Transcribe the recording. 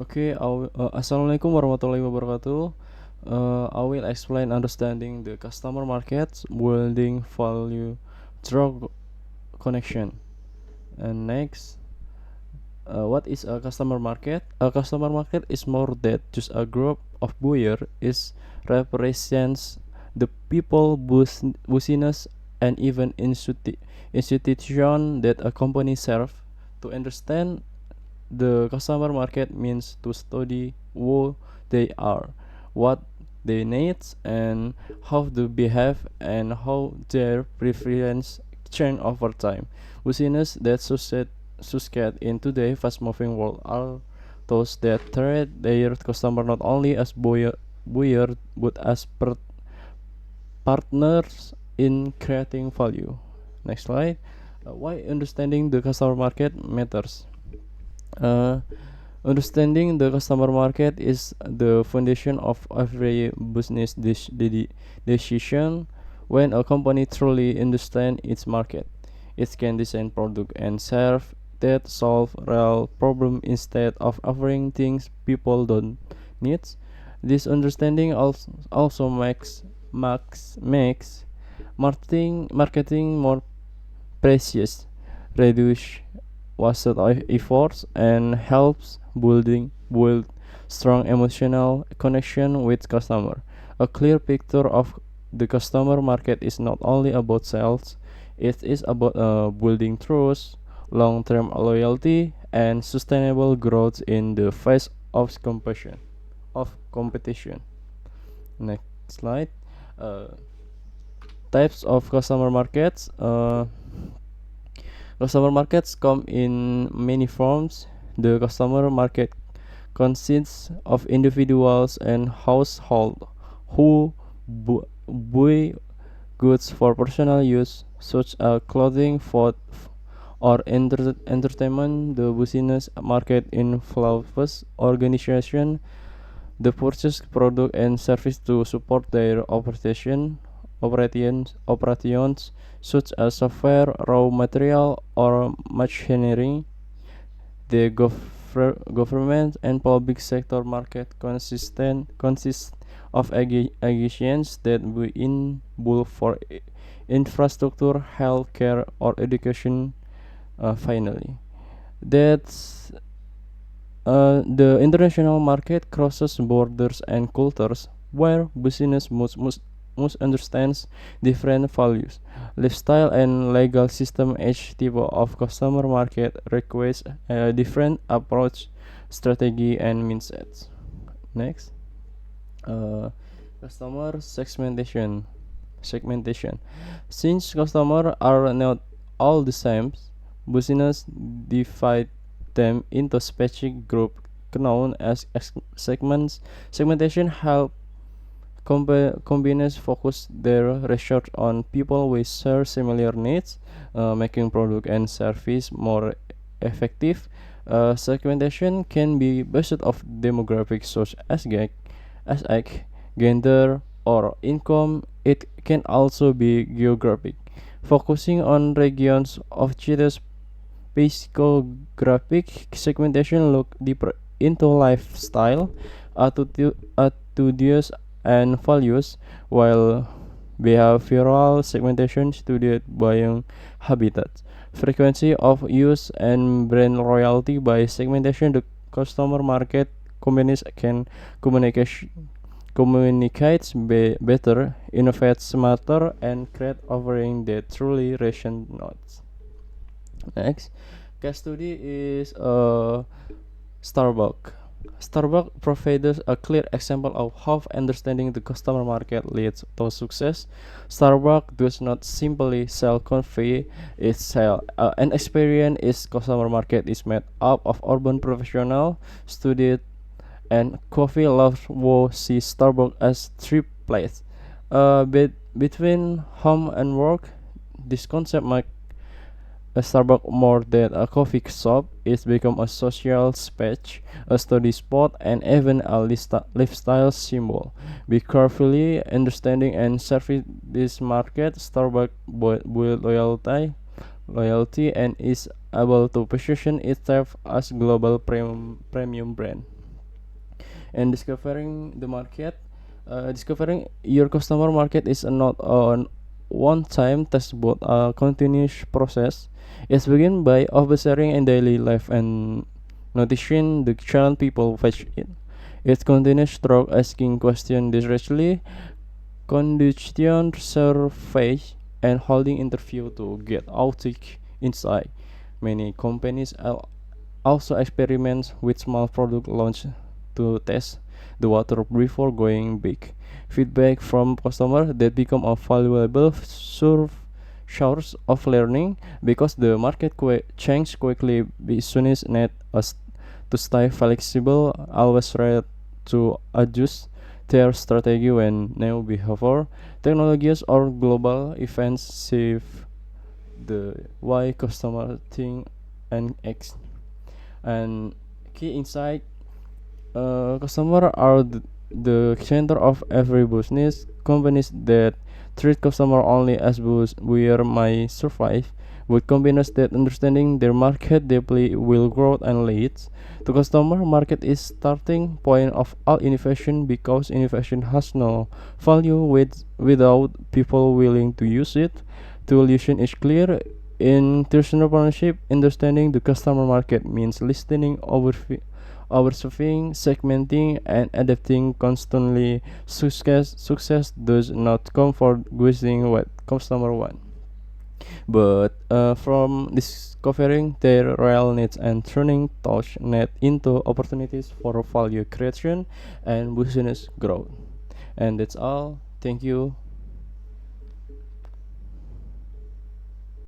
Assalamualaikum warahmatullahi wabarakatuh. I will explain understanding the customer market, building value through connection. And next, what is a customer market? A customer market is more than just a group of buyers. It represents the people, business, and even institution that a company serve. To understand the customer market means to study who they are, what they need, and how they behave, and how their preference change over time. Business that succeed in today's fast-moving world are those that treat their customer not only as buyer but as partners in creating value. Next slide. Why understanding the customer market matters. Uh, Understanding the customer market is the foundation of every business decision. When a company truly understands its market, it can design product and serve that solve real problem instead of offering things people don't need. This understanding also makes marketing more precious, reduce wasted efforts, and helps build strong emotional connection with customer. A clear picture of the customer market is not only about sales; it is about building trust, long-term loyalty, and sustainable growth in the face of competition. Next slide. Uh, Types of customer markets. Customer markets come in many forms. The customer market consists of individuals and households who buy goods for personal use, such as clothing, food, or entertainment. The business market involves organization the purchase product and service to support their operations such as software, raw material, or machinery. The government and public sector market consists of agencies that we involve for infrastructure, healthcare, or education. Finally, that's the international market crosses borders and cultures, where business must understands different values, lifestyle, and legal system. Each type of customer market requires a different approach, strategy, and mindsets. Next, uh, customer segmentation. Since customers are not all the same, business divide them into specific group known as segments. Segmentation help companies focus their research on people with similar needs, making product and service more effective. Segmentation can be based of demographics such as age, gender, or income. It can also be geographic, focusing on regions of choose. Psychographic segmentation look deeper into lifestyle, attitudes, and values, while behavioral segmentation studied buying habits, frequency of use, and brand loyalty. By segmentation, the customer market companies can better, innovate smarter, and create offering that truly resonate. Next, case study is Starbucks. Starbucks provides a clear example of how understanding the customer market leads to success. Starbucks does not simply sell coffee; it sells an experience. Its customer market is made up of urban professionals, students, and coffee lovers who see Starbucks as three place between home and work. This concept makes a Starbucks more than a coffee shop. It's become a social space, a study spot, and even a lifestyle symbol. Be carefully understanding and serving this market. Starbucks build loyalty and is able to position itself as global premium brand. And discovering the market, discovering your customer market is not a one-time test but a continuous process. It's begin by observing in daily life and noticing the challenge people face it. It continues through asking questions directly, conducting surveys, and holding interview to get authentic insight. Many companies also experiment with small product launch to test the water before going big. Feedback from customers that become a valuable source of learning because the market change quickly. Business need us to stay flexible, always ready to adjust their strategy when new behavior, technologies, or global events shift the way customer think and act. And key insight, customer are the center of every business. Companies that treat customer only as buyer may survive, but companies that understanding their market deeply will grow and lead. The customer market is starting point of all innovation because innovation has no value without people willing to use it. The solution is clear. In entrepreneurship, understanding the customer market means listening, observing, segmenting, and adapting constantly. Success does not come from guessing what customer want, but from discovering their real needs and turning those needs into opportunities for value creation and business growth. And that's all. Thank you.